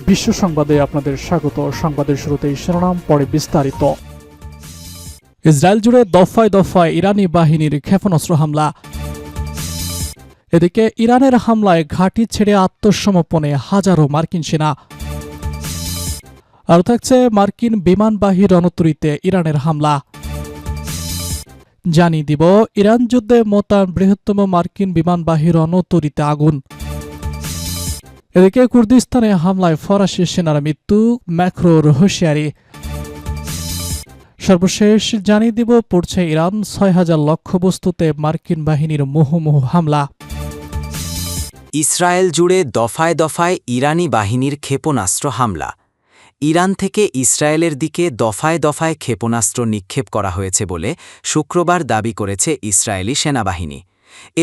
বিশ্ব সংবাদে আপনাদের স্বাগত। সংবাদের শুরুতেই শিরোনাম, পরে বিস্তারিত। ইসরায়েল জুড়ে দফায় দফায় ইরানি বাহিনীর ক্ষেপণাস্ত্র হামলা। এদিকে ইরানের হামলায় ঘাঁটি ছেড়ে আত্মসমর্পণে হাজারো মার্কিন সেনা। আর থাকছে মার্কিন বিমানবাহী রণতরীতে ইরানের হামলা। জানিয়ে দিব ইরান যুদ্ধে মোতায়েন বৃহত্তম মার্কিন বিমানবাহী রণতরীতে আগুন। এদিকে কুর্দিস্তানে হামলায় ফরাসি সেনার মৃত্যু, ম্যাক্রোর হুঁশিয়ারি। সর্বশেষ জানিয়ে দিব পড়ছে ইরান ৬,০০০ লক্ষ্যবস্তুতে মার্কিন বাহিনীর মুহুর্মুহু হামলা। ইসরায়েল জুড়ে দফায় দফায় ইরানি বাহিনীর ক্ষেপণাস্ত্র হামলা। ইরান থেকে ইসরায়েলের দিকে দফায় দফায় ক্ষেপণাস্ত্র নিক্ষেপ করা হয়েছে বলে শুক্রবার দাবি করেছে ইসরায়েলি সেনাবাহিনী।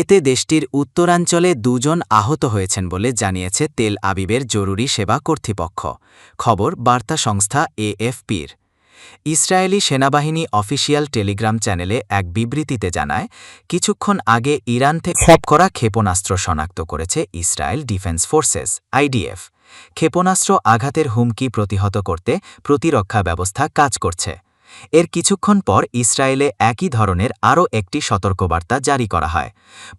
এতে দেশটির উত্তরাঞ্চলে ২ জন আহত হয়েছেন বলে জানিয়েছে তেল আবিবের জরুরি সেবা কর্তৃপক্ষ। খবর বার্তা সংস্থা এএফপির। ইসরায়েলি সেনাবাহিনী অফিসিয়াল টেলিগ্রাম চ্যানেলে এক বিবৃতিতে জানায়, কিছুক্ষণ আগে ইরান থেকে করা ক্ষেপণাস্ত্র শনাক্ত করেছে ইসরায়েল ডিফেন্স ফোর্সেস আইডিএফ। ক্ষেপণাস্ত্র আঘাতের হুমকি প্রতিহত করতে প্রতিরক্ষা ব্যবস্থা কাজ করছে। এর কিছুক্ষণ পর ইসরায়েলে একই ধরনের আরও একটি সতর্কবার্তা জারি করা হয়।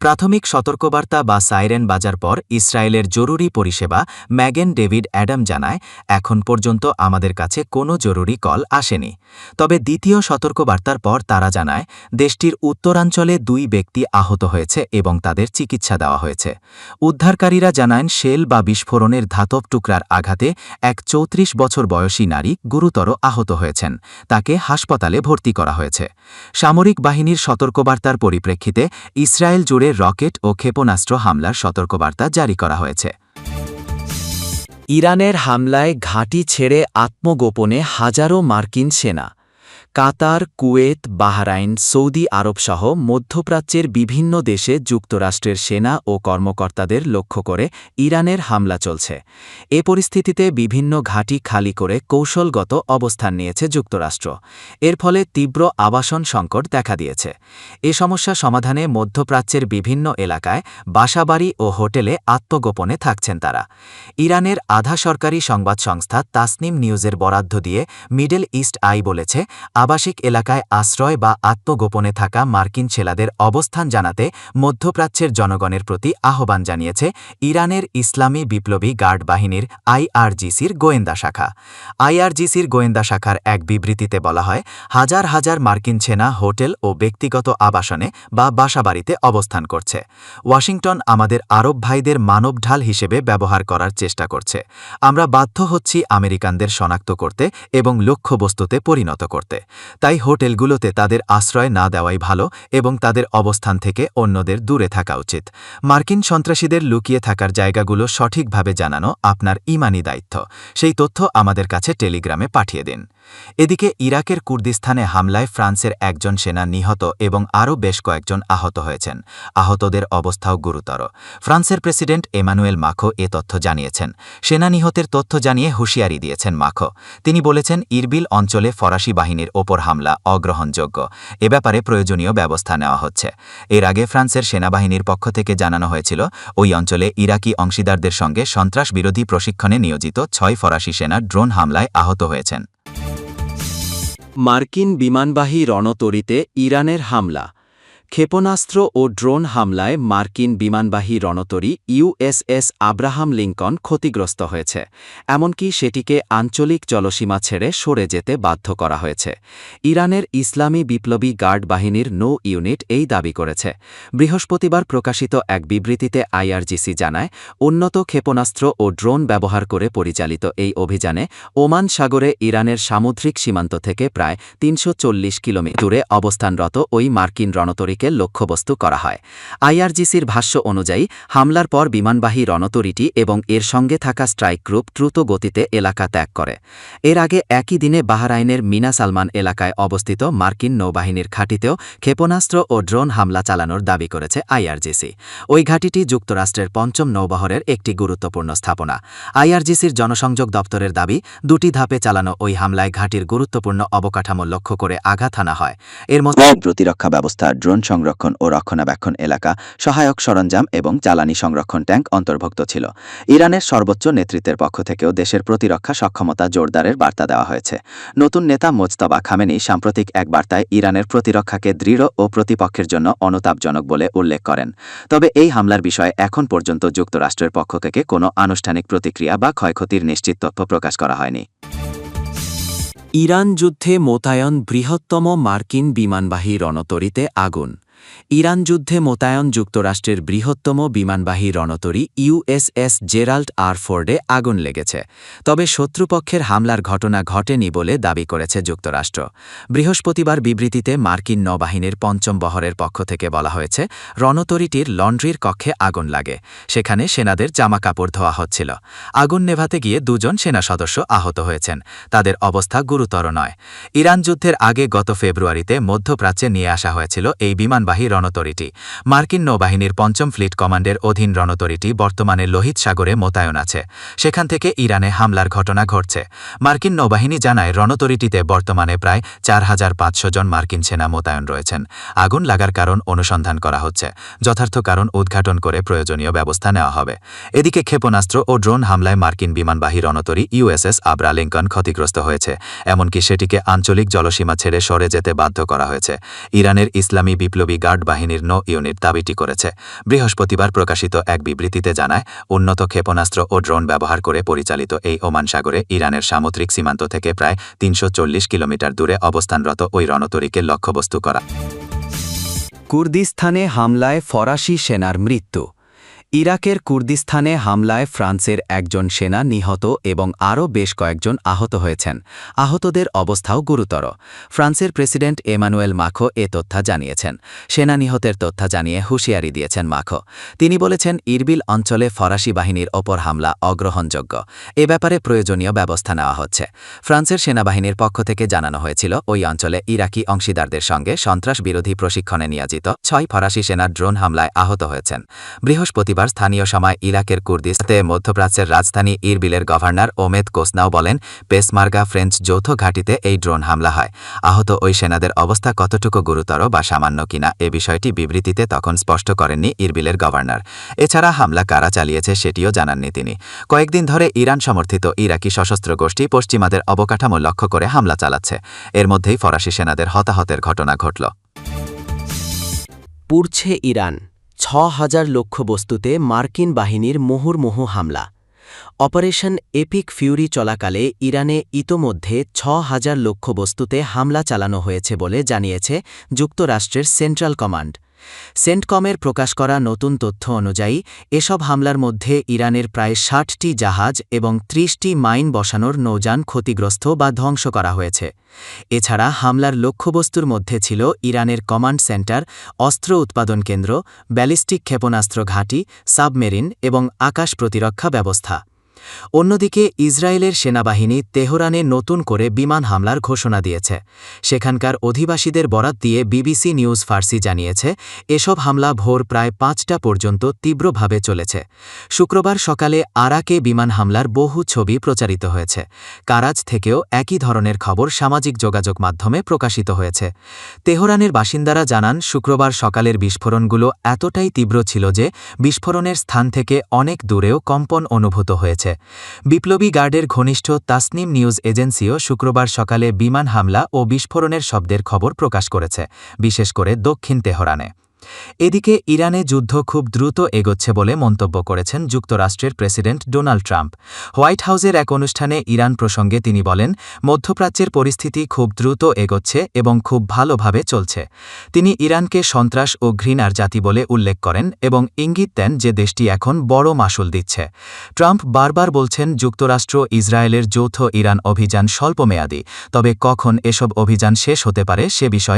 প্রাথমিক সতর্কবার্তা বা সাইরেন বাজার পর ইসরায়েলের জরুরি পরিষেবা ম্যাগেন ডেভিড অ্যাডাম জানায়, এখন পর্যন্ত আমাদের কাছে কোনো জরুরি কল আসেনি। তবে দ্বিতীয় সতর্কবার্তার পর তারা জানায়, দেশটির উত্তরাঞ্চলে ২ ব্যক্তি আহত হয়েছে এবং তাদের চিকিৎসা দেওয়া হয়েছে। উদ্ধারকারীরা জানান, শেল বা বিস্ফোরণের ধাতব টুকরার আঘাতে এক ৩৪ বছর বয়সী নারী গুরুতর আহত হয়েছেন। তাকে হাসপাতালে ভর্তি করা হয়েছে। সামরিক বাহিনীর সতর্কবার্তার পরিপ্রেক্ষিতে ইসরায়েল জুড়ে রকেট ও ক্ষেপণাস্ত্র হামলার সতর্কবার্তা জারি করা হয়েছে। ইরানের হামলায় ঘাঁটি ছেড়ে আত্মগোপনে হাজারো মার্কিন সেনা। কাতার, কুয়েত, বাহরাইন, সৌদি আরবসহ মধ্যপ্রাচ্যের বিভিন্ন দেশে যুক্তরাষ্ট্রের সেনা ও কর্মকর্তাদের লক্ষ্য করে ইরানের হামলা চলছে। এ পরিস্থিতিতে বিভিন্ন ঘাঁটি খালি করে কৌশলগত অবস্থান নিয়েছে যুক্তরাষ্ট্র। এর ফলে তীব্র আবাসন সংকট দেখা দিয়েছে। এ সমস্যা সমাধানে মধ্যপ্রাচ্যের বিভিন্ন এলাকায় বাসাবাড়ি ও হোটেলে আত্মগোপনে থাকছেন তারা। ইরানের আধা সরকারি সংবাদ সংস্থা তাসনিম নিউজের বরাদ্দ দিয়ে মিডল ইস্ট আই বলেছে, আবাসিক এলাকায় আশ্রয় বা আত্মগোপনে থাকা মার্কিন ছেলেদের অবস্থান জানাতে মধ্যপ্রাচ্যের জনগণের প্রতি আহ্বান জানিয়েছে ইরানের ইসলামী বিপ্লবী গার্ড বাহিনীর আইআরজিসির গোয়েন্দা শাখা। আইআরজিসির গোয়েন্দা শাখার এক বিবৃতিতে বলা হয়, হাজার হাজার মার্কিন সেনা হোটেল ও ব্যক্তিগত আবাসনে বা বাসাবাড়িতে অবস্থান করছে। ওয়াশিংটন আমাদের আরব ভাইদের মানব ঢাল হিসেবে ব্যবহার করার চেষ্টা করছে। আমরা বাধ্য হচ্ছি আমেরিকানদের শনাক্ত করতে এবং লক্ষ্যবস্তুতে পরিণত করতে। তাই হোটেলগুলোতে তাদের আশ্রয় না দেওয়াই ভালো এবং তাদের অবস্থান থেকে অন্যদের দূরে থাকা উচিত। মার্কিন সন্ত্রাসীদের লুকিয়ে থাকার জায়গাগুলো সঠিকভাবে জানানো আপনার ঈমানি দায়িত্ব। সেই তথ্য আমাদের কাছে টেলিগ্রামে পাঠিয়ে দিন। এদিকে ইরাকের কুর্দিস্তানে হামলায় ফ্রান্সের একজন সেনা নিহত এবং আরও বেশ কয়েকজন আহত হয়েছেন। আহতদের অবস্থাও গুরুতর। ফ্রান্সের প্রেসিডেন্ট এমানুয়েল মাখো এ তথ্য জানিয়েছেন। সেনা নিহতের তথ্য জানিয়ে হুঁশিয়ারি দিয়েছেন মাখো। তিনি বলেছেন, ইরবিল অঞ্চলে ফরাসি বাহিনীর ওপর হামলা অগ্রহণযোগ্য। এ ব্যাপারে প্রয়োজনীয় ব্যবস্থা নেওয়া হচ্ছে। এর আগে ফ্রান্সের সেনাবাহিনীর পক্ষ থেকে জানানো হয়েছিল, ওই অঞ্চলে ইরাকি অংশীদারদের সঙ্গে সন্ত্রাস বিরোধী প্রশিক্ষণে নিয়োজিত ৬ ফরাসি সেনা ড্রোন হামলায় আহত হয়েছেন। মার্কিন বিমানবাহী রণতরীতে ইরানের হামলা। ক্ষেপণাস্ত্র ও ড্রোন হামলায় মার্কিন বিমানবাহী রণতরী ইউএসএস আব্রাহাম লিঙ্কন ক্ষতিগ্রস্ত হয়েছে। এমনকি সেটিকে আঞ্চলিক জলসীমা ছেড়ে সরে যেতে বাধ্য করা হয়েছে। ইরানের ইসলামী বিপ্লবী গার্ড বাহিনীর নৌ ইউনিট এই দাবি করেছে। বৃহস্পতিবার প্রকাশিত এক বিবৃতিতে আইআরজিসি জানায়, উন্নত ক্ষেপণাস্ত্র ও ড্রোন ব্যবহার করে পরিচালিত এই অভিযানে ওমান সাগরে ইরানের সামুদ্রিক সীমান্ত থেকে প্রায় ৩৪০ কিলোমিটার দূরে অবস্থানরত ওই মার্কিন রণতরী লক্ষ্যবস্তু করা হয়। আইআরজিসির ভাষ্য অনুযায়ী হামলার পর বিমানবাহী রণতরীটি এবং এর সঙ্গে থাকা স্ট্রাইক গ্রুপ দ্রুত গতিতে এলাকা ত্যাগ করে। এর আগে একই দিনে বাহরাইনের মিনা সালমান এলাকায় অবস্থিত মার্কিন নৌবাহিনীর ঘাঁটিতেও ক্ষেপণাস্ত্র ও ড্রোন হামলা চালানোর দাবি করেছে আইআরজিসি। ওই ঘাঁটিটি যুক্তরাষ্ট্রের ৫ম নৌবহরের একটি গুরুত্বপূর্ণ স্থাপনা। আইআরজিসির জনসংযোগ দপ্তরের দাবি, ২টি ধাপে চালানো ওই হামলায় ঘাঁটির গুরুত্বপূর্ণ অবকাঠামো লক্ষ্য করে আঘাত হানা হয়। এর মধ্যে প্রতিরক্ষা ব্যবস্থা, ড্রোন সংরক্ষণ ও রক্ষণাবেক্ষণ এলাকা, সহায়ক সরঞ্জাম এবং জ্বালানি সংরক্ষণ ট্যাঙ্ক অন্তর্ভুক্ত ছিল। ইরানের সর্বোচ্চ নেতৃত্বের পক্ষ থেকেও দেশের প্রতিরক্ষা সক্ষমতা জোরদারের বার্তা দেওয়া হয়েছে। নতুন নেতা মোজতবা খামেনি সাম্প্রতিক এক বার্তায় ইরানের প্রতিরক্ষাকে দৃঢ় ও প্রতিপক্ষের জন্য অনুতাপজনক বলে উল্লেখ করেন। তবে এই হামলার বিষয়ে এখন পর্যন্ত যুক্তরাষ্ট্রের পক্ষ থেকে কোনো আনুষ্ঠানিক প্রতিক্রিয়া বা ক্ষয়ক্ষতির নিশ্চিত তথ্য প্রকাশ করা হয়নি। ইরান যুদ্ধে মোতায়েন বৃহত্তম মার্কিন বিমানবাহী রণতরীতে আগুন। ইরান যুদ্ধে মোতায়েন যুক্তরাষ্ট্রের বৃহত্তম বিমানবাহী রণতরী ইউএসএস জেরাল্ড আর ফোর্ডে আগুন লেগেছে। তবে শত্রুপক্ষের হামলার ঘটনা ঘটেনি বলে দাবি করেছে যুক্তরাষ্ট্র। বৃহস্পতিবার বিবৃতিতে মার্কিন নৌবাহিনীর পঞ্চম বহরের পক্ষ থেকে বলা হয়েছে, রণতরীটির লন্ড্রির কক্ষে আগুন লাগে। সেখানে সেনাদের জামাকাপড় ধোয়া হচ্ছিল। আগুন নেভাতে গিয়ে 2 জন সেনা সদস্য আহত হয়েছেন। তাদের অবস্থা গুরুতর নয়। ইরান যুদ্ধের আগে গত ফেব্রুয়ারিতে মধ্যপ্রাচ্যে নিয়ে আসা হয়েছিল এই বিমানবাহী রণতরীটি। মার্কিন নৌবাহিনীর 5ম ফ্লিট কমান্ডের অধীন রণতরীটি বর্তমানে লোহিত সাগরে মোতায়েন আছে। সেখান থেকে ইরানে হামলার ঘটনা ঘটছে। মার্কিন নৌবাহিনী জানায়, রণতরীটিতে বর্তমানে প্রায় 4500 জন মার্কিন সেনা মোতায়েন রয়েছেন। আগুন লাগার কারণ অনুসন্ধান করা হচ্ছে। যথার্থ কারণ উদ্ঘাটন করে প্রয়োজনীয় ব্যবস্থা নেওয়া হবে। এদিকে ক্ষেপণাস্ত্র ও ড্রোন হামলায় মার্কিন বিমানবাহী রণতরী ইউএসএস আব্রাহাম লিঙ্কন ক্ষতিগ্রস্ত হয়েছে। এমনকি সেটিকে আঞ্চলিক জলসীমা ছেড়ে সরে যেতে বাধ্য করা হয়েছে। ইরানের ইসলামী বিপ্লবী গার্ড বাহিনীর নৌ ইউনিট দাবিটি করেছে। বৃহস্পতিবার প্রকাশিত এক বিবৃতিতে জানায়, উন্নত ক্ষেপণাস্ত্র ও ড্রোন ব্যবহার করে পরিচালিত এই ওমান সাগরে ইরানের সামুদ্রিক সীমান্ত থেকে প্রায় 340 কিলোমিটার দূরে অবস্থানরত ওই রণতরীকে লক্ষ্যবস্তু করা। কুর্দিস্তানে হামলায় ফরাসি সেনার মৃত্যু। ইরাকের কুর্দিস্তানে হামলায় ফ্রান্সের একজন সেনা নিহত এবং আরও বেশ কয়েকজন আহত হয়েছেন। আহতদের অবস্থাও গুরুতর। ফ্রান্সের প্রেসিডেন্ট এমানুয়েল মাখো এ তথ্য জানিয়েছেন। সেনা নিহতের তথ্য জানিয়ে হুঁশিয়ারি দিয়েছেন মাখো। তিনি বলেছেন, ইরবিল অঞ্চলে ফরাসি বাহিনীর ওপর হামলা অগ্রহণযোগ্য। এ ব্যাপারে প্রয়োজনীয় ব্যবস্থা নেওয়া হচ্ছে। ফ্রান্সের সেনাবাহিনীর পক্ষ থেকে জানানো হয়েছিল, ওই অঞ্চলে ইরাকি অংশীদারদের সঙ্গে সন্ত্রাস বিরোধী প্রশিক্ষণে নিয়োজিত 6 ফরাসি সেনার ড্রোন হামলায় আহত হয়েছেন। বৃহস্পতিবার স্থানীয় সময় ইরাকের কুর্দিস্তানে মধ্যপ্রাচ্যের রাজধানী ইরবিলের গভর্নর ওমেদ কোসনাও বলেন, পেসমার্গা ফ্রেঞ্চ যৌথ ঘাঁটিতে এই ড্রোন হামলা হয়। আহত ওই সেনাদের অবস্থা কতটুকু গুরুতর বা সামান্য কিনা এ বিষয়টি বিবৃতিতে তখন স্পষ্ট করেননি ইরবিলের গভর্নর। এছাড়া হামলা কারা চালিয়েছে সেটিও জানাননি তিনি। কয়েকদিন ধরে ইরান সমর্থিত ইরাকি সশস্ত্র গোষ্ঠী পশ্চিমাদের অবকাঠামো লক্ষ্য করে হামলা চালাচ্ছে। এর মধ্যেই ফরাসি সেনাদের হতাহতের ঘটনা ঘটল। পুড়ছে ইরান। 6000 লক্ষ্যবস্তুতে মার্কিন বাহিনীর মুহুর্মুহু হামলা। অপারেশন এপিক ফিউরি চলাকালে ইরানে ইতোমধ্যে 6000 লক্ষ্যবস্তুতে হামলা চালানো হয়েছে বলে জানিয়েছে যুক্তরাষ্ট্রের সেন্ট্রাল কমান্ড। সেন্টকমের প্রকাশ করা নতুন তথ্য অনুযায়ী এসব হামলার মধ্যে ইরানের প্রায় 60টি জাহাজ এবং 30টি মাইন বসানোর নৌযান ক্ষতিগ্রস্ত বা ধ্বংস করা হয়েছে। এছাড়া হামলার লক্ষ্যবস্তুর মধ্যে ছিল ইরানের কমান্ড সেন্টার, অস্ত্র উৎপাদন কেন্দ্র, ব্যালিস্টিক ক্ষেপণাস্ত্র ঘাঁটি, সাবমেরিন এবং আকাশ প্রতিরক্ষা ব্যবস্থা। অন্যদিকে ইসরায়েলের সেনাবাহিনী তেহরানে নতুন করে বিমান হামলার ঘোষণা দিয়েছে। সেখানকার অধিবাসীদের বরাত দিয়ে বিবিসি নিউজ ফার্সি জানিয়েছে, এসব হামলা ভোর প্রায় 5টা পর্যন্ত তীব্রভাবে চলেছে। শুক্রবার সকালে আরাকে বিমান হামলার বহু ছবি প্রচারিত হয়েছে। কারাজ থেকেও একই ধরনের খবর সামাজিক যোগাযোগ মাধ্যমে প্রকাশিত হয়েছে। তেহরানের বাসিন্দারা জানান, শুক্রবার সকালের বিস্ফোরণগুলো এতটাই তীব্র ছিল যে বিস্ফোরণের স্থান থেকে অনেক দূরেও কম্পন অনুভূত হয়েছে। বিপ্লবী গার্ডের ঘনিষ্ঠ তাসনিম নিউজ এজেন্সিও শুক্রবার সকালে বিমান হামলা ও বিস্ফোরণের শব্দের খবর প্রকাশ করেছে, বিশেষ করে দক্ষিণ তেহরানে। এদিকে ইরানে যুদ্ধ খুব দ্রুত এগোচ্ছে বলে মন্তব্য করেছেন যুক্তরাষ্ট্রের প্রেসিডেন্ট ডোনাল্ড ট্রাম্প। হোয়াইট হাউসের এক অনুষ্ঠানে ইরান প্রসঙ্গে তিনি বলেন, মধ্যপ্রাচ্যের পরিস্থিতি খুব দ্রুত এগোচ্ছে এবং খুব ভালোভাবে চলছে। তিনি ইরানকে সন্ত্রাস ও ঘৃণার জাতি বলে উল্লেখ করেন এবং ইঙ্গিত দেন যে দেশটি এখন বড় মাশুল দিচ্ছে। ট্রাম্প বারবার বলছেন, যুক্তরাষ্ট্র ইসরায়েলের যৌথ ইরান অভিযান স্বল্পমেয়াদী, তবে কখন এসব অভিযান শেষ হতে পারে সে বিষয়ে